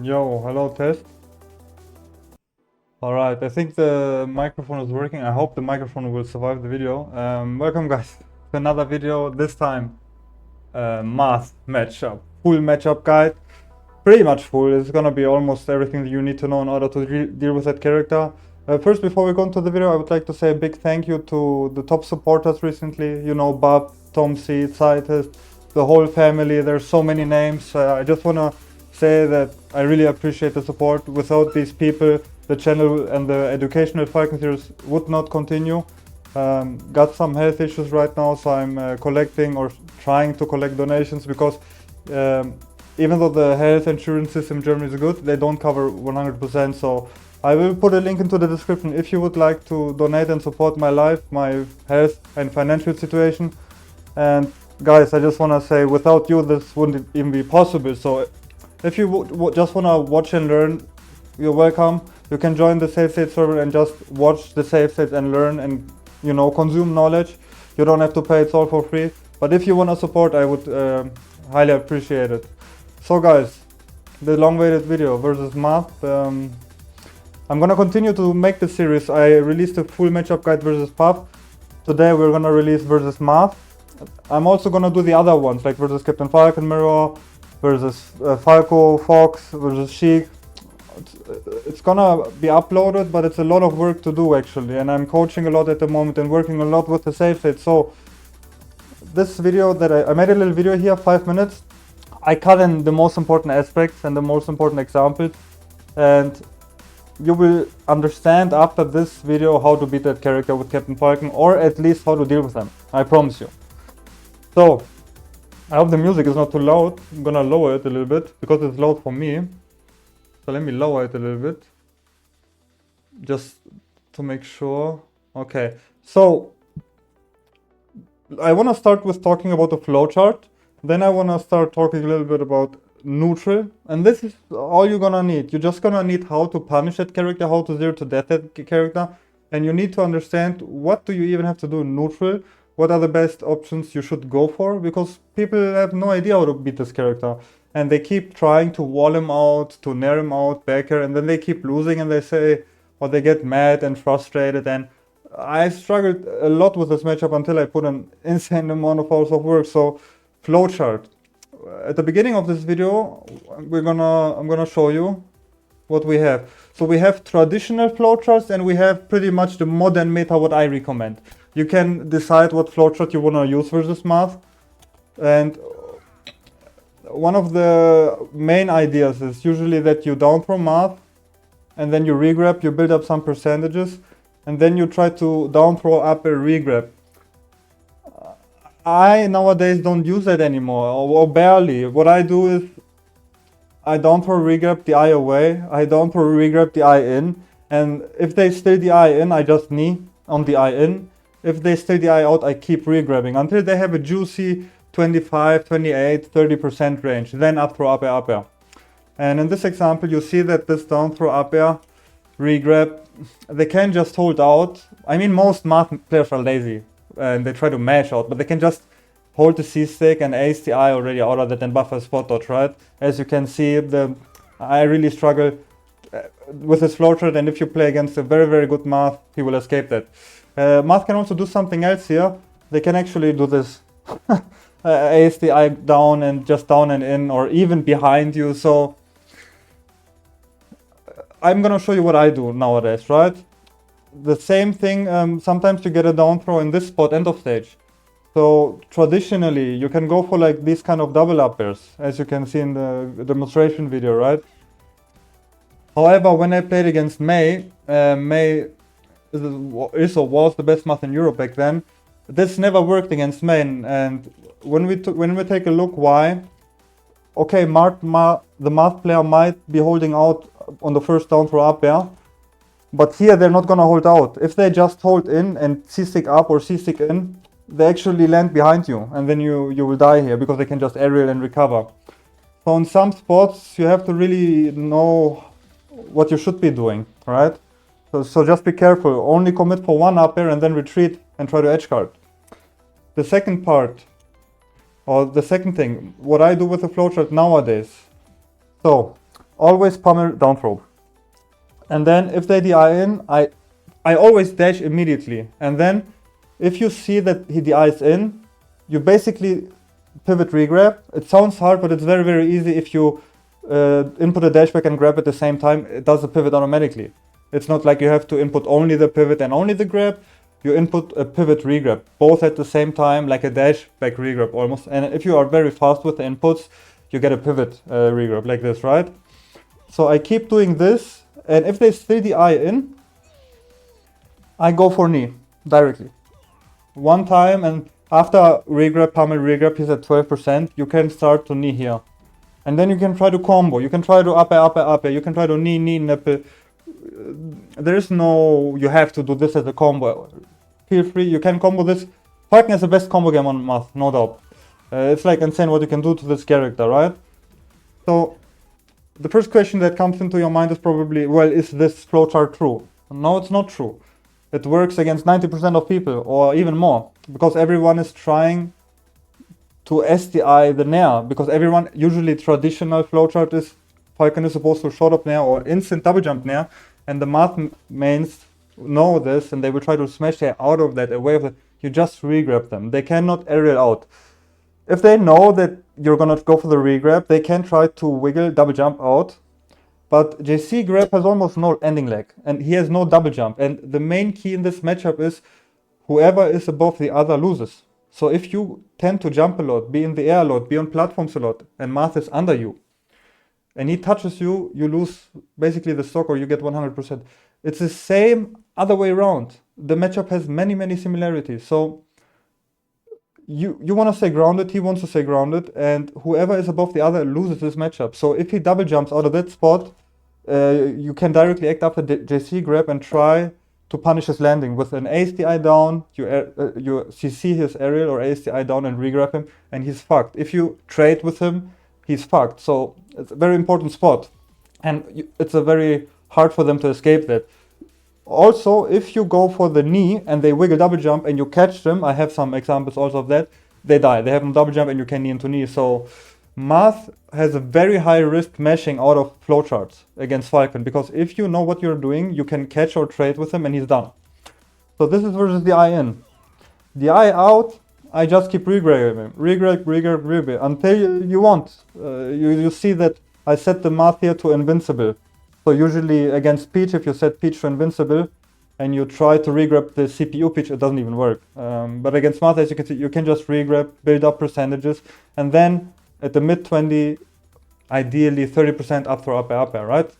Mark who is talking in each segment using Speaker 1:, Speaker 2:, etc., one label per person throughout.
Speaker 1: Yo, hello test. Alright, I think the microphone is working. I hope the microphone will survive the video. Welcome guys to another video. This time, Marth matchup. Full matchup guide. Pretty much full. It's gonna be almost everything that you need to know in order to deal with that character. First, before we go into the video, I would like to say a big thank you to the top supporters recently. You know, Bob, Tom C, Scientist, the whole family. There's so many names. I just wanna say that I really appreciate the support. Without these people, the channel and the educational Falcon series would not continue. Got some health issues right now, so I'm collecting or trying to collect donations because even though the health insurance system in Germany is good, they don't cover 100%. So I will put a link into the description if you would like to donate and support my life, my health and financial situation. And guys, I just want to say, without you, this wouldn't even be possible. So if you just want to watch and learn, you're welcome. You can join the Safe State server and just watch the Safe State and learn and, you know, consume knowledge. You don't have to pay, it's all for free. But if you want to support, I would highly appreciate it. So guys, the long-awaited video versus Marth. I'm gonna continue to make the series. I released a full matchup guide versus Puff. Today we're gonna release versus Marth. I'm also gonna do the other ones, like versus Captain Falcon Mirror, versus Falco, Fox, versus Sheik. It's gonna be uploaded, but it's a lot of work to do actually, and I'm coaching a lot at the moment and working a lot with the Safe State. So this video that I made a little video here, 5 minutes. I cut in the most important aspects and the most important examples, and you will understand after this video how to beat that character with Captain Falcon, or at least how to deal with them. I promise you. So I hope the music is not too loud. I'm gonna lower it a little bit because it's loud for me. So let me lower it a little bit, just to make sure. Okay, so I want to start with talking about the flowchart. Then I want to start talking a little bit about neutral. And this is all you're gonna need. You're just gonna need how to punish that character, how to zero to death that character. And you need to understand, what do you even have to do in neutral? What are the best options you should go for? Because people have no idea how to beat this character. And they keep trying to wall him out, to nair him out, backer, and then they keep losing and they say, or they get mad and frustrated. And I struggled a lot with this matchup until I put an insane amount of hours of work. So, flowchart. At the beginning of this video, I'm gonna show you what we have. So we have traditional flowcharts and we have pretty much the modern meta, what I recommend. You can decide what flowchart you wanna use versus Marth. And one of the main ideas is usually that you down throw Marth and then you regrab, you build up some percentages, and then you try to down throw up a regrab. I nowadays don't use that anymore, or barely. What I do is I down throw regrab the eye away, I down throw regrab the eye in, and if they steal the eye in, I just knee on the eye in. If they steal the eye out, I keep regrabbing until they have a juicy 25, 28, 30% range, then up throw up air, up air. And in this example, you see that this down throw up air, regrab, they can just hold out. I mean, most Marth players are lazy and they try to mash out, but they can just hold the C-stick and ace the eye already out of that and buffer spot dodge, right? As you can see, I really struggle with this flowchart, and if you play against a very, very good Marth, he will escape that. Marth can also do something else here. They can actually do this. Ace the eye down and just down and in, or even behind you. So I'm gonna show you what I do nowadays, right? The same thing, sometimes you get a down throw in this spot, end of stage. So traditionally you can go for like these kind of double up airs, as you can see in the demonstration video, right? However, when I played against May, May is or was the best Marth in Europe back then. This never worked against May, and when we take a look why, okay, the Marth player might be holding out on the first down throw up air, but here they're not gonna hold out. If they just hold in and C-stick up or C-stick in, they actually land behind you, and then you will die here because they can just aerial and recover. So in some spots you have to really know what you should be doing, right? So just be careful. Only commit for one up air and then retreat and try to edgeguard. The second part, or the second thing, what I do with the flowchart nowadays. So always pummel down throw. And then if they DI in, I always dash immediately. And then if you see that he DIs in, you basically pivot regrab. It sounds hard, but it's very, very easy. If you input a dash back and grab at the same time, it does the pivot automatically. It's not like you have to input only the pivot and only the grab. You input a pivot regrab, both at the same time, like a dash back regrab almost. And if you are very fast with the inputs, you get a pivot regrab like this, right? So I keep doing this, and if they still DI in, I go for knee directly. One time, and after regrab, pummel regrab, he's at 12%, you can start to knee here. And then you can try to combo, you can try to upper, you can try to knee, nipple. There is no, you have to do this as a combo. Feel free, you can combo this. Falcon is the best combo game on Marth, no doubt. It's like insane what you can do to this character, right? So, the first question that comes into your mind is probably, well, is this flowchart true? No, it's not true. It works against 90% of people, or even more, because everyone is trying to SDI the nair, because everyone, usually traditional flowchart is, Falcon is supposed to short up nair or instant double jump nair, and the Marth mains know this, and they will try to smash their out of that, away of it. You just regrab them. They cannot aerial out. If they know that you're gonna go for the regrab, they can try to wiggle double jump out, but JC grab has almost no ending leg, and he has no double jump, and the main key in this matchup is whoever is above the other loses. So if you tend to jump a lot, be in the air a lot, be on platforms a lot, and Marth is under you, and he touches you, you lose basically the stock, or you get 100%. It's the same other way around. The matchup has many, many similarities. So you want to stay grounded, he wants to stay grounded, and whoever is above the other loses this matchup. So if he double jumps out of that spot, you can directly act after JC grab and try to punish his landing with an ASDI down. You CC his aerial or ASDI down and regrab him, and he's fucked. If you trade with him, he's fucked. So it's a very important spot, and it's a very hard for them to escape that. Also, if you go for the knee and they wiggle double jump and you catch them, I have some examples also of that, they die. They have no double jump and you can knee into knee. So Marth has a very high risk mashing out of flowcharts against Falcon, because if you know what you're doing, you can catch or trade with him and he's done. So this is versus the eye in. The eye out, I just keep regrabbing him. Regrab until you want. You see that I set the Marth here to invincible. So usually against Peach, if you set Peach to invincible and you try to regrab the CPU Peach, it doesn't even work. But against Marth, as you can see, you can just regrab, build up percentages, and then at the mid 20, ideally 30% up throw up air, right?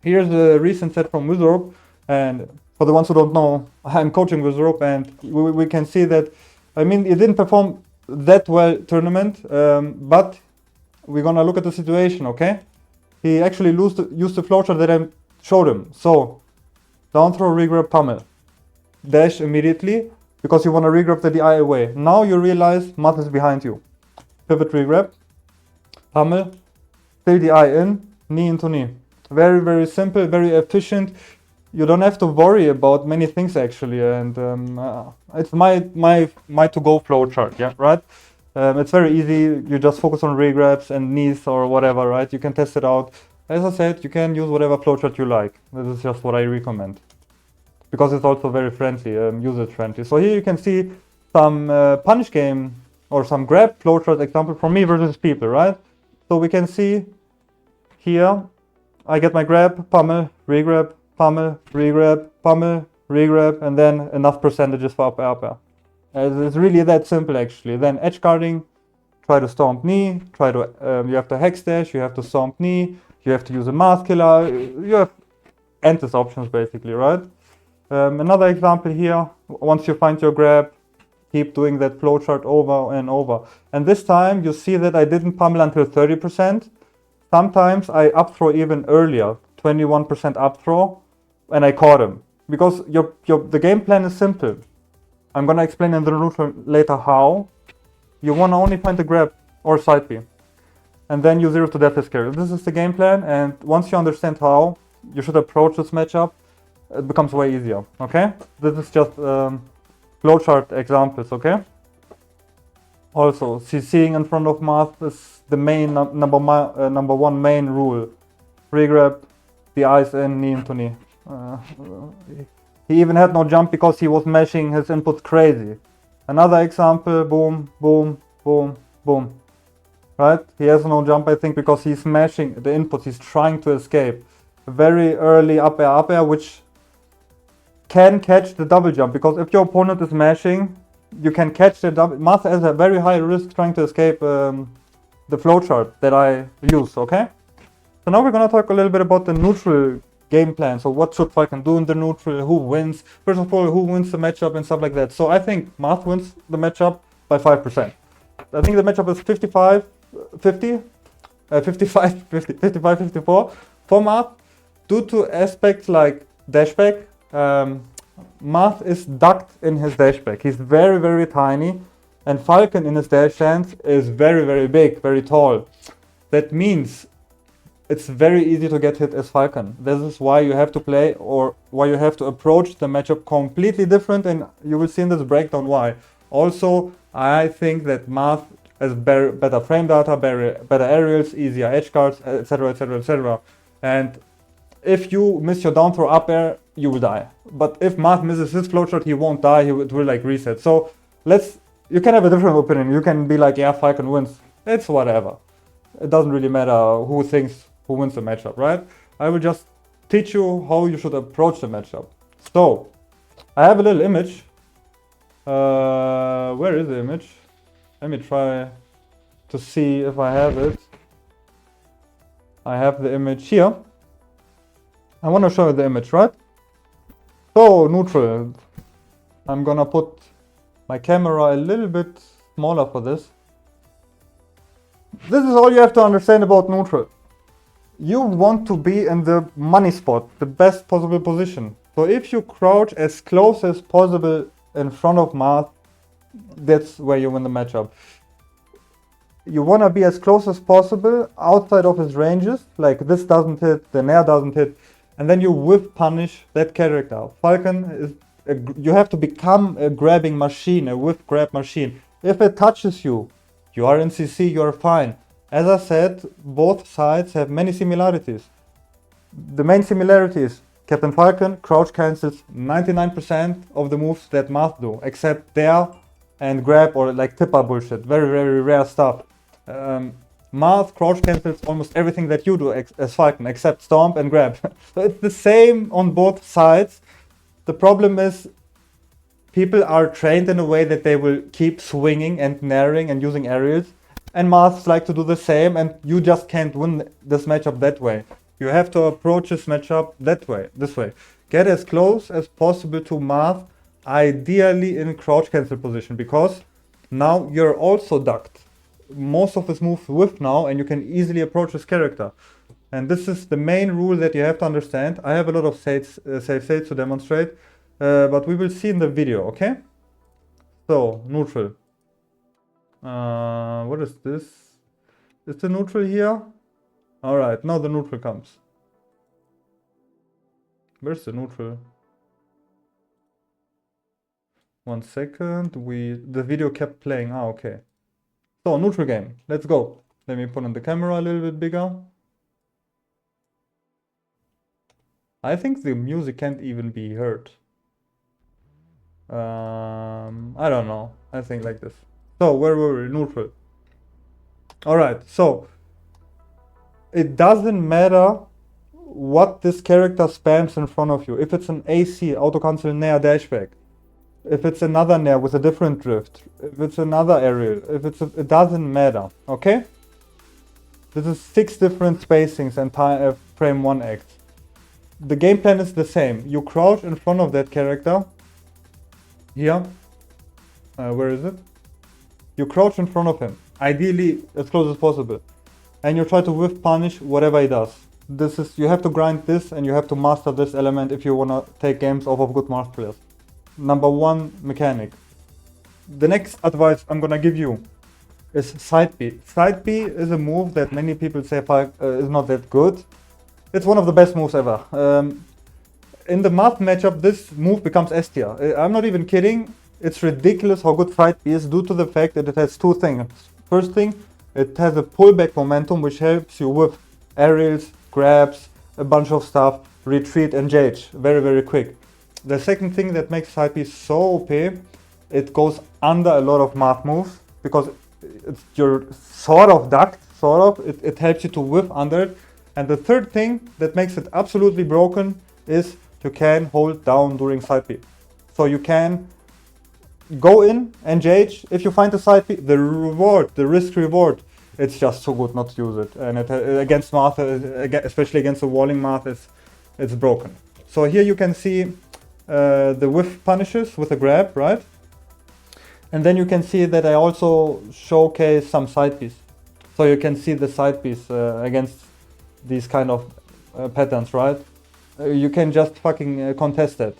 Speaker 1: Here's a recent set from Wizard, and for the ones who don't know, I'm coaching Wizard, and we can see that, I mean, it didn't perform that well tournament, but we're gonna look at the situation, okay? He actually used the flowchart that I showed him. So, down throw, regrab, pummel. Dash immediately, because you want to regrab the DI away. Now you realize Marth is behind you. Pivot, regrab, pummel, still DI in, knee into knee. Very, very simple, very efficient. You don't have to worry about many things actually, and it's my to-go flowchart, yeah, right? It's very easy, you just focus on regrabs and knees or whatever, right? You can test it out. As I said, you can use whatever flowchart you like. This is just what I recommend, because it's also very friendly, user friendly. So here you can see some punish game or some grab flowchart example from me versus people, right? So we can see here, I get my grab, pummel, regrab, pummel, regrab, pummel, regrab, and then enough percentages for upper. It's really that simple actually. Then edge guarding, try to stomp knee, try to, you have to hex dash, you have to stomp knee, you have to use a Marth killer, you have endless options basically, right? Another example here, once you find your grab, keep doing that flowchart over and over. And this time you see that I didn't pummel until 30%. Sometimes I up throw even earlier, 21% up throw, and I caught him. Because the game plan is simple. I'm gonna explain in the router later how. You wanna only find the grab or side B, and then you zero to death his carry. This is the game plan, and once you understand how you should approach this matchup, it becomes way easier, okay? This is just flowchart examples, okay? Also, CCing in front of Marth is the main number one main rule. regrab, the eyes in, knee into knee. He even had no jump because he was mashing his inputs crazy. Another example, boom, boom, boom, boom. Right? He has no jump, I think, because he's smashing the inputs. He's trying to escape. Very early up air, which can catch the double jump. Because if your opponent is mashing, you can catch the double. Marth has a very high risk trying to escape the flowchart that I use, okay? So now we're gonna talk a little bit about the neutral game plan. So what should Falcon do in the neutral? Who wins? First of all, who wins the matchup and stuff like that. So I think Marth wins the matchup by 5%. I think the matchup is 55, 50, 55, 50, 55, 54 for Marth. Due to aspects like dashback, Marth is ducked in his dashback. He's very, very tiny, and Falcon in his dash stance is very, very big, very tall. That means it's very easy to get hit as Falcon. This is why you have to play, or why you have to approach the matchup completely different, and you will see in this breakdown why. Also, I think that Marth has better frame data, better aerials, easier edge guards, etc, etc, etc. And if you miss your down throw up air, you will die. But if Marth misses his flowchart, he won't die, it will like reset. So you can have a different opinion. You can be like, yeah, Falcon wins. It's whatever. It doesn't really matter who wins the matchup, right? I will just teach you how you should approach the matchup. So, I have a little image. Where is the image? Let me try to see if I have it. I have the image here. I want to show you the image, right? So, neutral. I'm gonna put my camera a little bit smaller for this. This is all you have to understand about neutral. You want to be in the money spot, the best possible position. So if you crouch as close as possible in front of Marth, that's where you win the matchup. You want to be as close as possible outside of his ranges, like this doesn't hit, the nair doesn't hit, and then you whiff punish that character. Falcon is you have to become a grabbing machine, a whiff grab machine. If it touches you, you are in CC, you are fine. As I said, both sides have many similarities. The main similarity is Captain Falcon crouch cancels 99% of the moves that Marth do, except dare and grab or like tipper bullshit. Very, very rare stuff. Marth crouch cancels almost everything that you do as Falcon, except stomp and grab. So it's the same on both sides. The problem is people are trained in a way that they will keep swinging and naring and using aerials. And Marths like to do the same, and you just can't win this matchup that way. You have to approach this matchup this way. Get as close as possible to Marth, ideally in crouch cancel position, because now you're also ducked. Most of his moves whiff now, and you can easily approach his character. And this is the main rule that you have to understand. I have a lot of safe states to demonstrate, but we will see in the video, okay? So, neutral. What is this? Is the neutral here? Alright, now the neutral comes. Where's the neutral? 1 second, the video kept playing. Ah, okay. So, neutral game, let's go. Let me put on the camera a little bit bigger. I think the music can't even be heard. I don't know. I think like this. So, where were we? Neutral. Alright, so it doesn't matter what this character spams in front of you. If it's an AC, auto cancel nair dashback. If it's another nair with a different drift. If it's another aerial. It doesn't matter. Okay? This is 6 different spacings and frame 1 act. The game plan is the same. You crouch in front of that character. Here. Where is it? You crouch in front of him, ideally as close as possible, and you try to whiff punish whatever he does. You have to grind this, and you have to master this element if you want to take games off of good Marth players. Number 1 mechanic. The next advice I'm gonna give you is side B. Side B is a move that many people say is not that good. It's one of the best moves ever. In the Marth matchup, this move becomes S tier. I'm not even kidding. It's ridiculous how good side B is due to the fact that it has 2 things. First thing, it has a pullback momentum which helps you with aerials, grabs, a bunch of stuff, retreat, engage, very, very quick. The second thing that makes side B so OP, it goes under a lot of Marth moves, because you're sort of ducked, it helps you to whiff under it. And the third thing that makes it absolutely broken is you can hold down during side B. So you can go in, engage. If you find the side B, the reward, the risk reward, it's just so good not to use it. And against Marth, especially against the walling Marth, it's broken. So here you can see the whiff punishes with a grab, right? And then you can see that I also showcase some side Bs. So you can see the side Bs against these kind of patterns, right? You can just fucking contest it.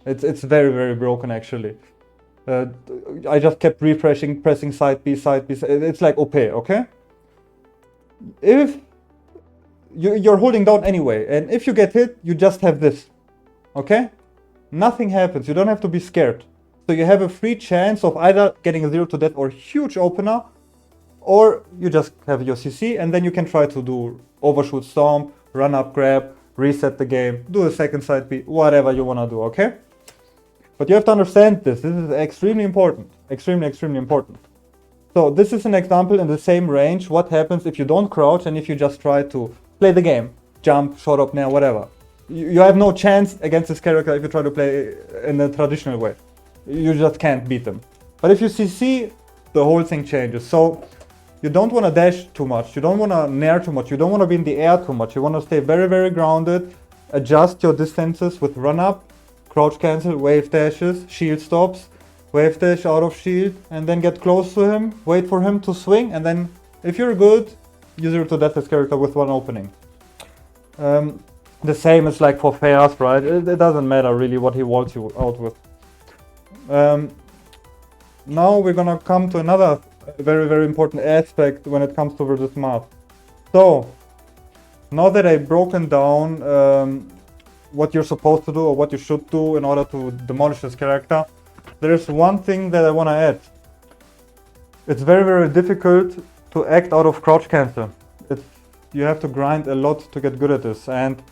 Speaker 1: It's very, very broken actually. I just kept refreshing, pressing side B, side B. It's like OP, okay? If you're holding down anyway, and if you get hit, you just have this, okay? Nothing happens. You don't have to be scared. So you have a free chance of either getting a 0 to death or huge opener, or you just have your CC, and then you can try to do overshoot stomp, run up grab, reset the game, do a second side B, whatever you want to do, okay? But you have to understand this. This is extremely important. Extremely, extremely important. So this is an example in the same range. What happens if you don't crouch and if you just try to play the game? Jump, short up, nair, whatever. You have no chance against this character if you try to play in a traditional way. You just can't beat them. But if you CC, the whole thing changes. So you don't want to dash too much. You don't want to nair too much. You don't want to be in the air too much. You want to stay very, very grounded. Adjust your distances with run up, crouch cancel, wave dashes, shield stops, wave dash out of shield, and then get close to him, wait for him to swing, and then if you're good, use 0 to death this character with one opening. The same is like for fairs, right? It doesn't matter really what he walks you out with. Now we're gonna come to another very, very important aspect when it comes to versus Marth. So, now that I've broken down what you're supposed to do or what you should do in order to demolish this character, there's one thing that I want to add. It's very, very difficult to act out of crouch cancel. You have to grind a lot to get good at this. And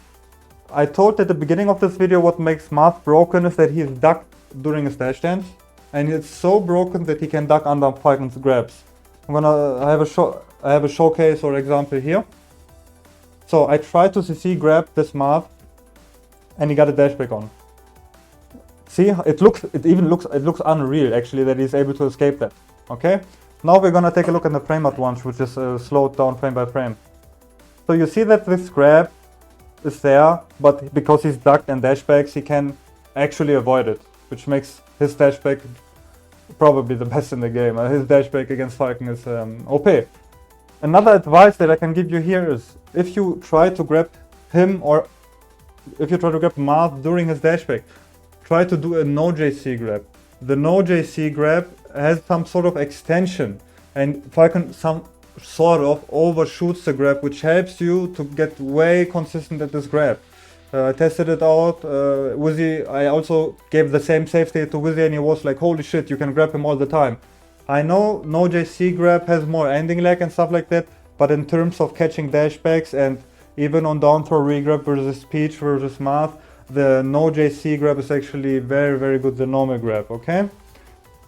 Speaker 1: I told at the beginning of this video what makes Marth broken is that he's ducked during his dash dance. And it's so broken that he can duck under Falcon's grabs. I have a showcase or example here. So I tried to CC grab this Marth and he got a dash back on. See, it looks unreal actually that he's able to escape that. Okay? Now we're gonna take a look at the frame at once, which is slowed down frame by frame. So you see that this grab is there, but because he's ducked and dashbacks, he can actually avoid it, which makes his dashback probably the best in the game. His dashback against Falcon is OP. Another advice that I can give you here is, if you try to grab him or if you try to grab Marth during his dashback, try to do a no JC grab. The no JC grab has some sort of extension and Falcon some sort of overshoots the grab, which helps you to get way consistent at this grab. I tested it out. Wizzy, I also gave the same save state to Wizzy and he was like, holy shit, you can grab him all the time. I know no JC grab has more ending lag and stuff like that, but in terms of catching dashbacks and even on down throw regrab versus Peach versus Marth, the no JC grab is actually very, very good, the normal grab, okay?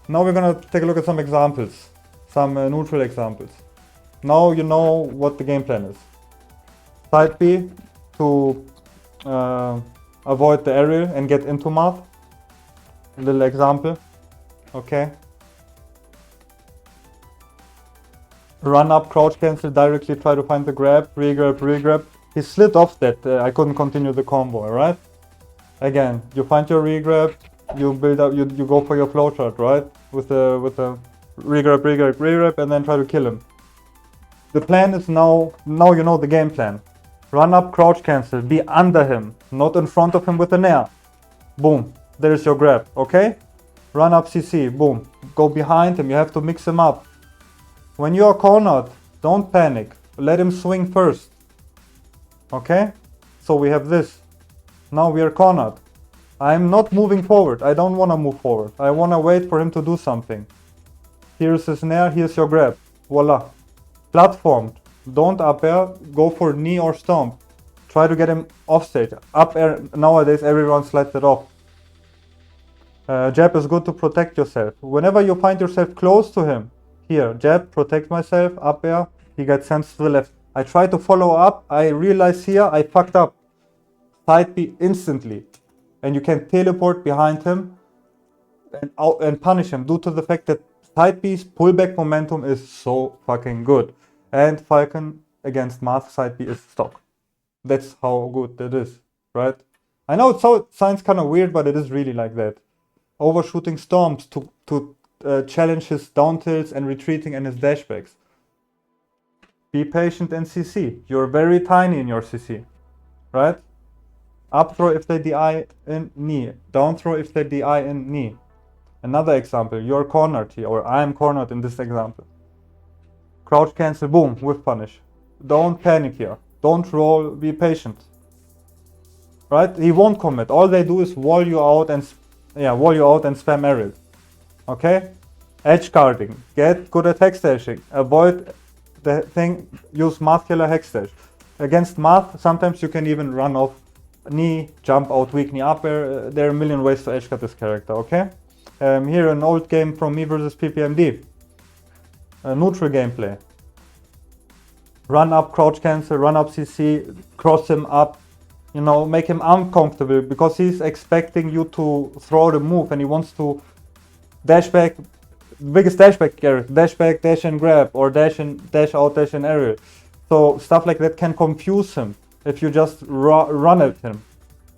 Speaker 1: Now we're gonna take a look at some examples, some neutral examples. Now you know what the game plan is. Side B to avoid the aerial and get into Marth. A little example, okay? Run up, crouch cancel, directly try to find the grab, regrab. He slid off that, I couldn't continue the combo, alright? Again, you find your regrab, you build up, you go for your flowchart, right? With the regrab, and then try to kill him. The plan is now you know the game plan. Run up, crouch cancel, be under him, not in front of him with an air. Boom, there's your grab, okay? Run up CC, boom, go behind him, you have to mix him up. When you are cornered, don't panic, let him swing first, okay? So we have this. Now we are cornered. I'm not moving forward. I don't want to move forward. I want to wait for him to do something. Here's his nair, here's your grab. Voila. Platformed. Don't up air, go for knee or stomp. Try to get him off stage. Up air, nowadays everyone slides it off. Jab is good to protect yourself. Whenever you find yourself close to him, here, jab, protect myself, up air, he gets sent to the left. I try to follow up, I realize here I fucked up. Side B instantly. And you can teleport behind him and punish him due to the fact that side B's pullback momentum is so fucking good. And Falcon against Marth side B is stock. That's how good it is, right? I know it sounds kind of weird, but it is really like that. Overshooting storms to challenge his down tilts and retreating and his dashbacks. Be patient in CC. You're very tiny in your CC, right? Up throw if they DI in knee. Down throw if they DI in knee. Another example, you're cornered here, or I am cornered in this example. Crouch cancel, boom, whiff punish. Don't panic here. Don't roll, be patient. Right? He won't commit. All they do is wall you out and spam aerial. Okay? Edge guarding. Get good at hex dashing. Avoid the thing, use Marth killer hex dash. Against Marth, sometimes you can even run off knee, jump out weak knee up air. There are a million ways to edge guard this character, okay? Here an old game from me versus PPMD. Neutral gameplay. Run up, crouch cancel, run up CC, cross him up, you know, make him uncomfortable because he's expecting you to throw the move and he wants to dash back, biggest dash back character, dash back, dash and grab, or dash and dash out, dash and aerial. So stuff like that can confuse him if you just run at him.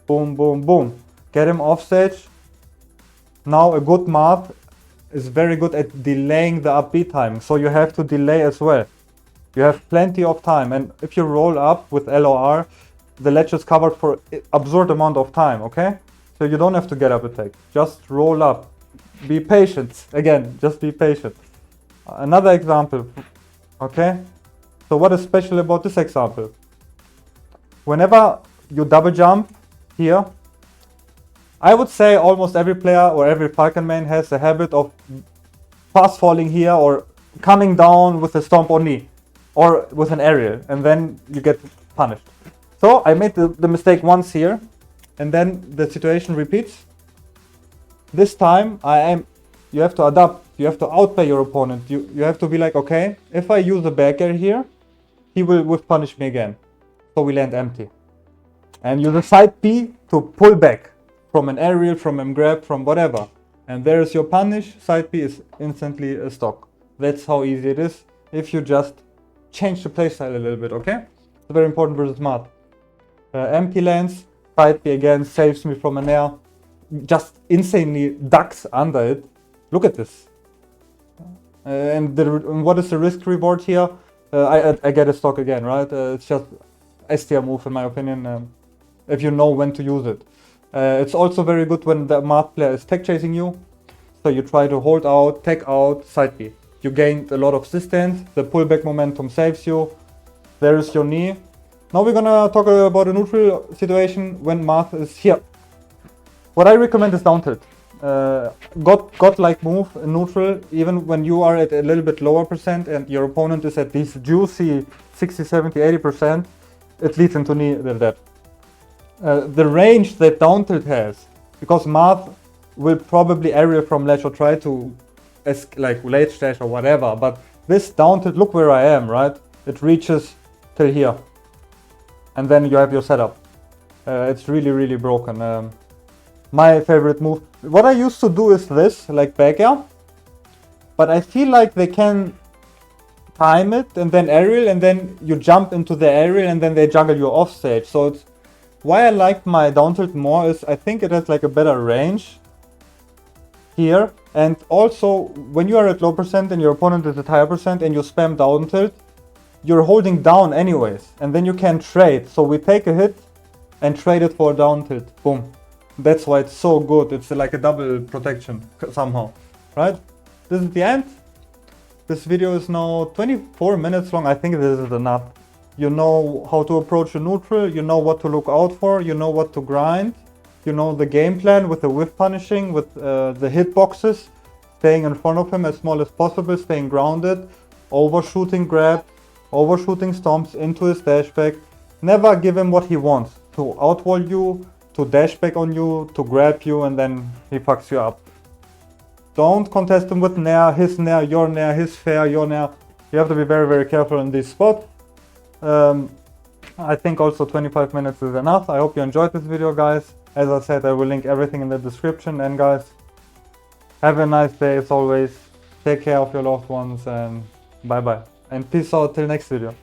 Speaker 1: Boom, boom, boom. Get him off stage. Now a good Marth is very good at delaying the upbeat time, so you have to delay as well. You have plenty of time, and if you roll up with LOR, the ledge is covered for absurd amount of time, okay? So you don't have to get up attack, just roll up. Be patient, again, just be patient. Another example, okay? So what is special about this example? Whenever you double jump here, I would say almost every player or every Falcon main has a habit of fast falling here or coming down with a stomp on knee or with an aerial, and then you get punished. So I made the mistake once here, and then the situation repeats. This time you have to adapt, you have to outplay your opponent. You have to be like, okay, if I use a back air here, he will whiff punish me again. So we land empty. And use a side B to pull back from an aerial, from a grab, from whatever. And there's your punish, side B is instantly a stock. That's how easy it is if you just change the playstyle a little bit, okay? It's very important versus Marth. Empty lands, side B again saves me from an air. Just insanely ducks under it. Look at this. And what is the risk reward here? I get a stock again, right? It's just STR move in my opinion, if you know when to use it. It's also very good when the Marth player is tech chasing you. So you try to hold out, tech out, side B. You gained a lot of distance, the pullback momentum saves you. There is your knee. Now we're gonna talk about a neutral situation when Marth is here. What I recommend is down tilt. God-like move in neutral, even when you are at a little bit lower percent and your opponent is at these juicy 60, 70, 80%, it leads into knee with that. The range that down tilt has, because Marth will probably aerial from ledge or try to like ledge dash or whatever, but this down tilt, look where I am, right? It reaches till here. And then you have your setup. It's really, really broken. My favorite move. What I used to do is this, like back air. But I feel like they can time it and then aerial and then you jump into the aerial and then they juggle you off stage. So it's why I like my down tilt more is I think it has like a better range here. And also when you are at low percent and your opponent is at higher percent and you spam down tilt, you're holding down anyways. And then you can trade. So we take a hit and trade it for a down tilt. Boom. That's why it's so good. It's like a double protection somehow, right? This is the end. This video is now 24 minutes long. I think this is enough. You know how to approach a neutral. You know what to look out for. You know what to grind. You know the game plan with the whiff punishing, with the hitboxes, staying in front of him as small as possible, staying grounded, overshooting grab, overshooting stomps into his dashback, Never give him what he wants. To outwall you, to dash back on you, to grab you, and then he fucks you up. Don't contest him with nair, his nair, your nair, his fair, your nair. You have to be very, very careful in this spot. I think also 25 minutes is enough. I hope you enjoyed this video, guys. As I said, I will link everything in the description. And guys, have a nice day as always. Take care of your loved ones and bye bye. And peace out till next video.